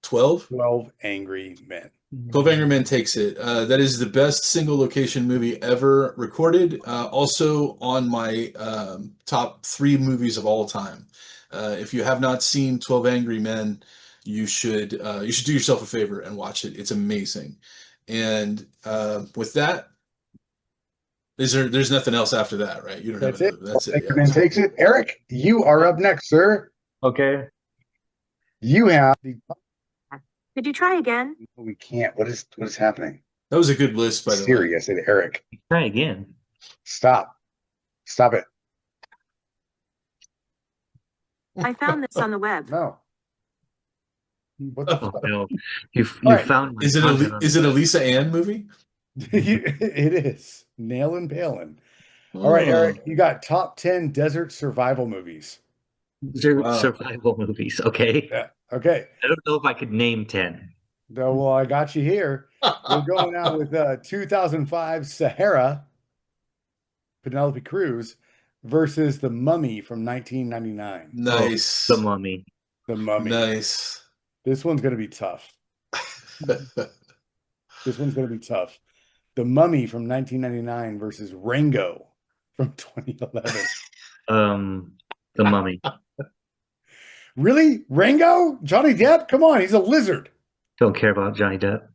12. 12 Angry Men. 12 Angry Men takes it. That is the best single location movie ever recorded. Also on my top 3 movies of all time. If you have not seen 12 Angry Men, you should do yourself a favor and watch it. It's amazing. And with that, there's nothing else after that, right? You don't That's have it. That's it. Angry Men takes it. Eric, you are up next, sir. Okay. You have the. Could you try again? We can't. What is happening? That was a good list, by the way. Siri, I said Eric. Try again. Stop. Stop it. I found this on the web. No. What the Oh fuck? no, you right. found my Is it content on a Lisa Ann movie? It is. Nailin' Palin. All right, Eric, you got top 10 desert survival movies. Wow. survival movies. Okay, Yeah. Okay. I don't know if I could name 10. No, well, I got you here. We're going out with 2005 Sahara, Penelope Cruz, versus The Mummy from 1999. Nice. The Mummy. The Mummy. Nice. This one's going to be tough. This one's going to be tough. The Mummy from 1999 versus Rango from 2011. The Mummy. Really? Rango? Johnny Depp? Come on, he's a lizard. Don't care about Johnny Depp.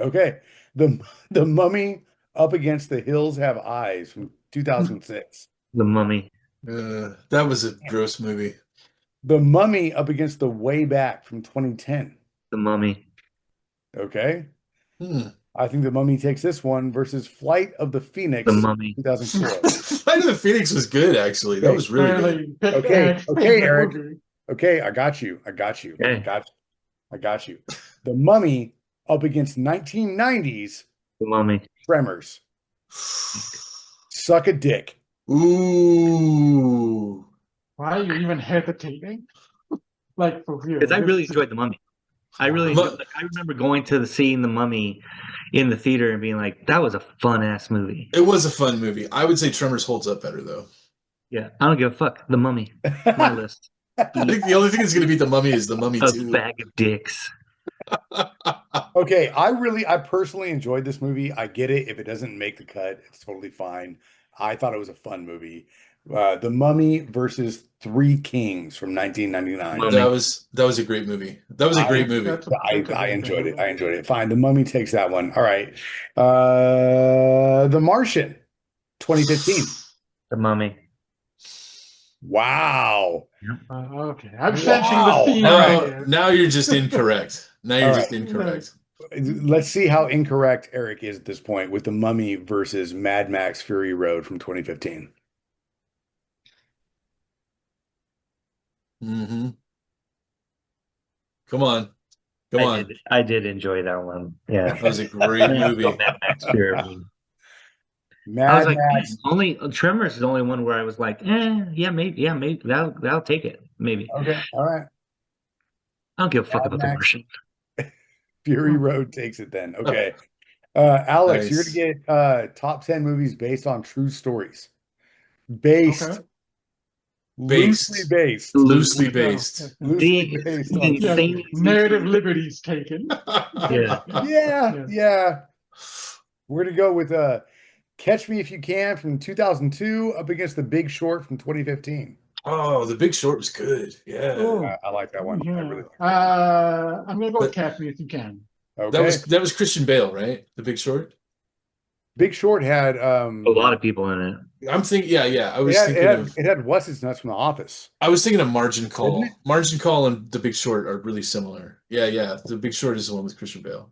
Okay. The Mummy up against The Hills Have Eyes from 2006. The Mummy. That was a gross movie. The Mummy up against The Way Back from 2010. The Mummy. Okay. I think The Mummy takes this one versus Flight of the Phoenix, The Mummy. 2004. Flight of the Phoenix was good, actually. That Okay. was really good. Clearly picked Okay, Eric's okay, favorite Eric. movie. Okay, I got you. I got you. I Okay. got you. The Mummy up against 1990s The Mummy. Tremors. Suck a dick. Ooh. Why are you even hesitating? Like, for real. Because I really This is- enjoyed The Mummy. I really enjoyed, like, I remember going to seeing The Mummy in the theater and being like, that was a fun ass movie. It was a fun movie. I would say Tremors holds up better, though. Yeah, I don't give a fuck. The Mummy. My list. I think the only thing that's going to beat The Mummy is The Mummy A 2. bag of dicks. Okay, I personally enjoyed this movie. I get it. If it doesn't make the cut, it's totally fine. I thought it was a fun movie. The Mummy versus Three Kings from 1999. Mummy. That was a great movie. That was a great movie. that's a I great enjoyed it. movie. I enjoyed it. Fine. The Mummy takes that one. All right. The Martian, 2015. The Mummy. Wow. Okay, I'm sensing Wow. the theme Now, here. now you're just incorrect. Now you're All just right. incorrect. Let's see how incorrect Eric is at this point with The Mummy versus Mad Max Fury Road from 2015. Mm-hmm. Come on. Come on. I did enjoy that one. Yeah. That was a great movie. Mad Max Fury. I was Mad like, Max. only Tremors is the only one where I was like, yeah, maybe that'll take it. Maybe. Okay. All right. I don't give a fuck Mad about The Max. Martian. Fury Road takes it then. Okay. Alex, Nice. you're going to get top 10 movies based on true stories. Based. Okay. Loosely based. Loosely based. Loosely The based on Yeah, insane narrative liberties taken. Yeah. Yeah. We're going to go with Catch Me If You Can from 2002 up against The Big Short from 2015. Oh, The Big Short was good. Yeah. Oh, I like that one. I yeah. really like that. I'm gonna go with Catch Me If You Can. Okay. That was Christian Bale, right? The Big Short. Big Short had A lot of people in it. I'm thinking, yeah. I was thinking it had what's his nuts from The Office. I was thinking of Margin Call. Didn't it? Margin Call and The Big Short are really similar. Yeah. The Big Short is the one with Christian Bale.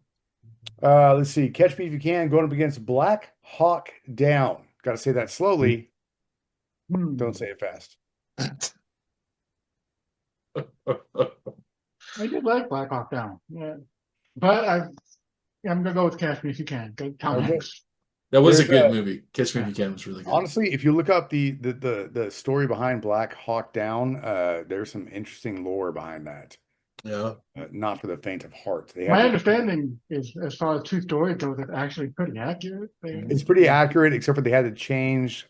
Let's see. Catch Me If You Can going up against Black Hawk Down. Got to say that slowly. Don't say it fast. I did like Black Hawk Down. Yeah, but I'm gonna go with Catch Me If You Can. Tom Okay. Hanks. That was a There's good movie. Catch Me If You Can was really good. Honestly, if you look up the story behind Black Hawk Down, there's some interesting lore behind that. Yeah. Not for the faint of heart. My understanding is, as far as true story goes, it's actually pretty accurate. It's pretty accurate, except for they had to change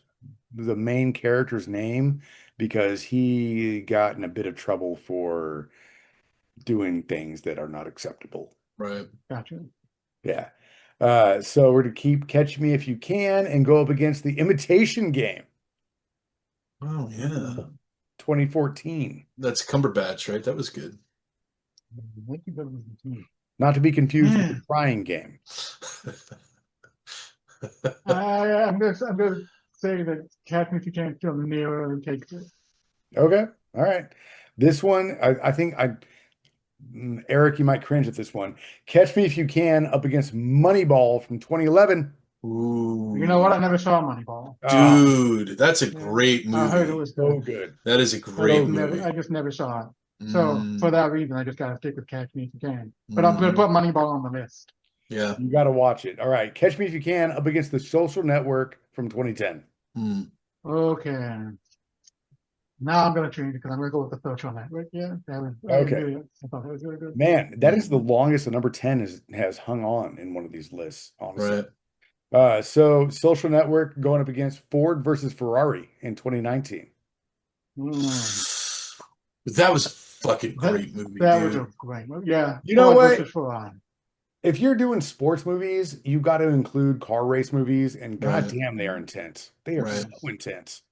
the main character's name because he got in a bit of trouble for doing things that are not acceptable. Right. Gotcha. Yeah. So we're to keep Catch Me If You Can and go up against The Imitation Game, Oh yeah. 2014. That's Cumberbatch, right? That was good. Not to be confused with Yeah. The Crying Game. I'm gonna say that Catch Me If You Can still nearer and takes it. Okay. All right. This one, I think Eric, you might cringe at this one. Catch Me If You Can up against Moneyball from 2011. Ooh. You know what? I never saw Moneyball. Dude, that's a great I heard it movie. was So good. good. That is a great movie. I just never saw it. So Mm, for that reason, I just gotta stick with Catch Me If You Can. But I'm gonna put Moneyball on the list. yeah. You got to watch it. All right. Catch Me If You Can up against The Social Network from 2010. Mm. Okay. Now I'm gonna change it because I'm gonna go with The Social Network. Yeah, that was Okay. really, I thought that was really good. Man, that is the longest the number 10 has hung on in one of these lists, honestly. Right. So Social Network going up against Ford versus Ferrari in 2019. That was a fucking great movie, That dude. was a great movie. Yeah. You know Ford what? versus Ferrari. If you're doing sports movies, you got to include car race movies, and Right. goddamn, they are intense. They are Right. so intense.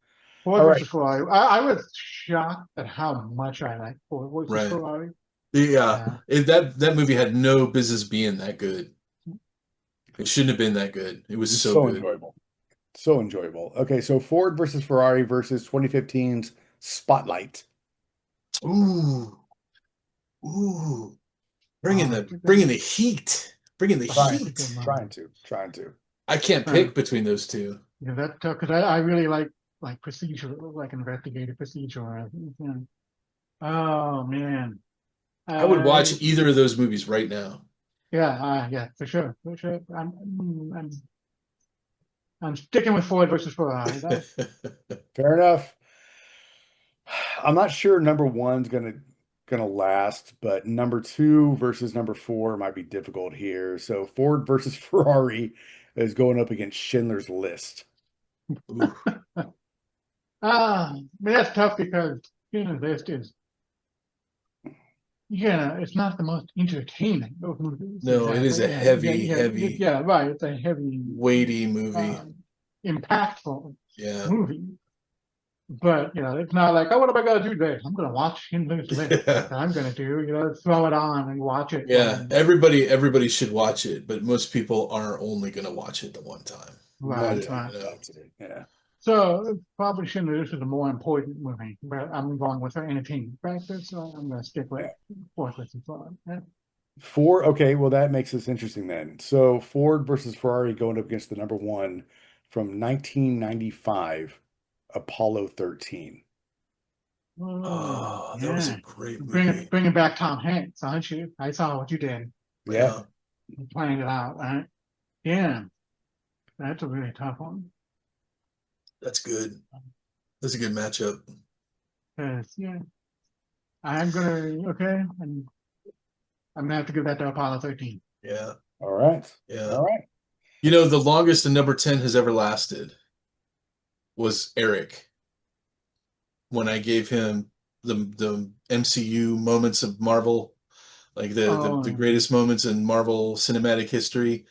Ford All versus Ferrari. I was shocked at how much I like Ford versus Right. Ferrari. Yeah. That movie had no business being that good. It shouldn't have been that good. It was It's so so good. enjoyable. So enjoyable. Okay, so Ford versus Ferrari versus 2015's Spotlight. Ooh. Ooh. Bringing Oh, the heat. bringing the Trying, heat. trying to. I can't pick between those two. Yeah, that's tough because I really like procedural, like investigative procedural. Yeah. Oh man. I would I watch either of those movies right now. yeah, for sure, for sure. I'm sticking with Ford versus Ferrari. Fair enough. I'm not sure number one's gonna last, but number two versus number four might be difficult here. So Ford versus Ferrari is going up against Schindler's List. Ooh. I mean, that's tough because List is it's not the most entertaining of movies. No, it is a heavy, heavy, yeah, right. It's a heavy, weighty movie. Impactful Yeah. movie. But it's not like, oh, what am I gonna do today? I'm gonna watch Schindler's List. That's what I'm gonna do. Throw it on and watch it. Yeah, everybody should watch it, but most people are only gonna watch it the one time. Right. Yeah. So probably Schindler's List is a more important movie, but I'm going with her entertainment factor, so I'm gonna stick with Ford versus Ferrari. Yeah. Okay, well that makes this interesting then. So Ford versus Ferrari going up against the number one from 1995, Apollo 13. Oh, that was a great movie. Bringing back Tom Hanks, aren't you? I saw what you did. Yeah. Playing it out, right? Yeah. That's a really tough one. That's good. That's a good matchup. Yeah. I'm gonna have to give that to Apollo 13. Yeah. All right. Yeah. All right. The longest a number 10 has ever lasted was Eric. When I gave him the MCU moments of Marvel, like the greatest moments in Marvel cinematic history,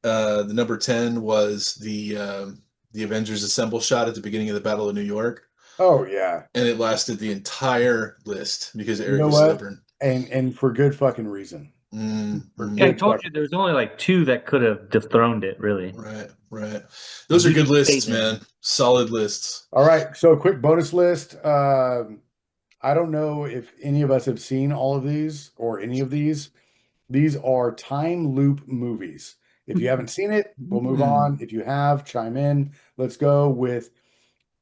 the number 10 was the Avengers Assemble shot at the beginning of the Battle of New York. Oh yeah. And it lasted the entire list because Eric You know was what? stubborn. And for good fucking reason. I told you there was only like two that could have dethroned it, really. Right. Those are good lists, man. Solid lists. All right. So a quick bonus list. I don't know if any of us have seen all of these or any of these. These are time loop movies. If you haven't seen it, we'll move on. If you have, chime in. Let's go with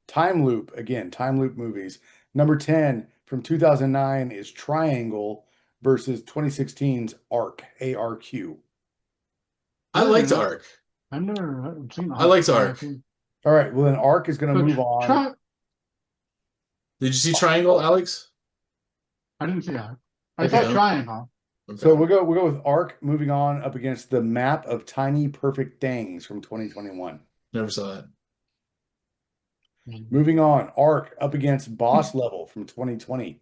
time loop. Again, time loop movies. Number 10 from 2009 is Triangle versus 2016's Arc, ARQ. I liked Arc. I've never seen Arc. I liked Arc. All right. Well, then Arc is going to move on. Did you see Triangle, Alex? I didn't see Arc. I saw Triangle. Okay. So we'll go with Arc moving on up against the Map of Tiny Perfect Things from 2021. Never saw it. Moving on, Arc up against Boss Level from 2020.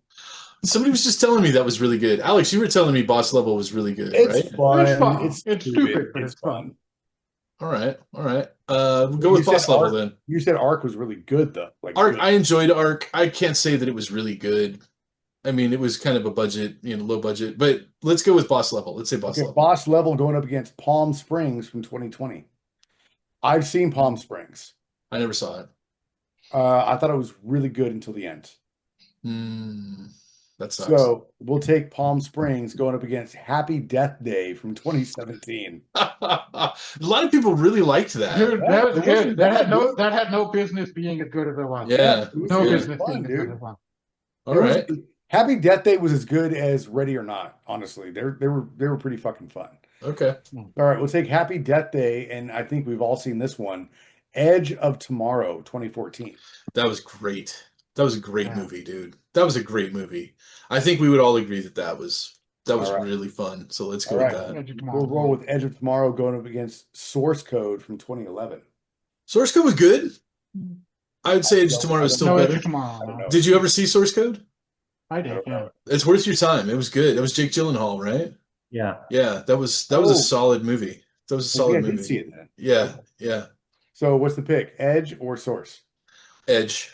Somebody was just telling me that was really good. Alex, you were telling me Boss Level was really good, it's right? Fun. It's stupid, but it's fun. All right. We'll go with Boss Level then. You said Arc was really good though. Arc, good. I enjoyed Arc. I can't say that it was really good. I mean, it was kind of a budget, low budget. But let's go with Boss Level. Let's say Boss Level. Boss Level going up against Palm Springs from 2020. I've seen Palm Springs. I never saw it. I thought it was really good until the end. That sucks. So we'll take Palm Springs going up against Happy Death Day from 2017. A lot of people really liked that. Dude, that was good. That had no business being as good as it was. Yeah, no business being as good as it was. All right. Happy Death Day was as good as Ready or Not. Honestly, they were pretty fucking fun. Okay. All right, we'll take Happy Death Day, and I think we've all seen this one. Edge of Tomorrow, 2014. That was great. That was a great movie, dude. That was a great movie. I think we would all agree that was really fun. So let's go with that. We'll roll with Edge of Tomorrow going up against Source Code from 2011. Source Code was good. I would say Edge of Tomorrow is still better. Did you ever see Source Code? I did. Yeah. It's worth your time. It was good. That was Jake Gyllenhaal, right? Yeah. Yeah. That was a solid movie. That was a solid movie. I did see it then. Yeah. So what's the pick? Edge or Source? Edge.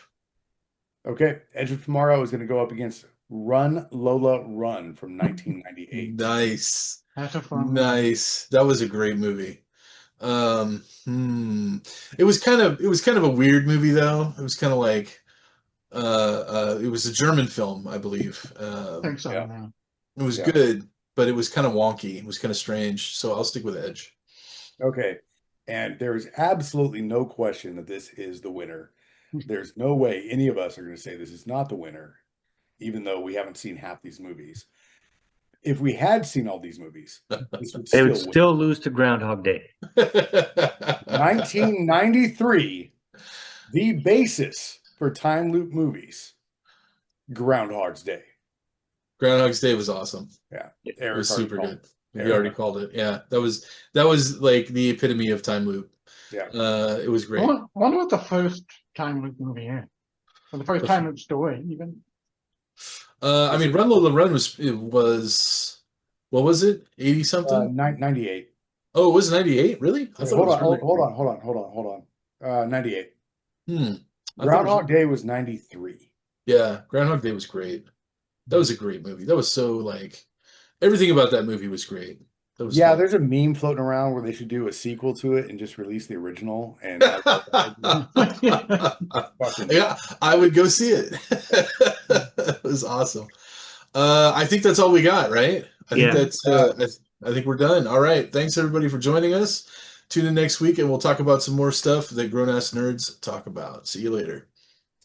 Okay. Edge of Tomorrow is going to go up against Run Lola Run from 1998. Nice. That's a fun movie. Nice. That was a great movie. It was kind of a weird movie though. It was kind of like it was a German film, I believe. I think so. It was good. but it was kind of wonky. It was kind of strange. So I'll stick with Edge. Okay. And there's absolutely no question that this is the winner. There's no way any of us are going to say this is not the winner, even though we haven't seen half these movies. If we had seen all these movies, this would They still would win. still lose to Groundhog Day. 1993, the basis for time loop movies, Groundhog's Day. Groundhog's Day was awesome. Yeah, It Eric was already super called good. it. You Eric already called it. Yeah, that was like the epitome of time loop. Yeah. It was I great. wonder what the first time loop movie is. Or the first time loop story, even. I mean, Run Lola Run was what was it? 80 something? 98. Oh, it was 98? Really? I Wait, thought it hold was on, really- hold on. 98. Hmm. I thought it was- Groundhog Day was 93. Yeah, Groundhog Day was great. That was a great movie. That was so like everything about that movie was great. That was Yeah, fun. there's a meme floating around where they should do a sequel to it and just release the original. And yeah, I would go see it. It was awesome. I think that's all we got, right? I think Yeah. that's I think we're done. All right. Thanks everybody for joining us. Tune in next week and we'll talk about some more stuff that grown ass nerds talk about. See you later.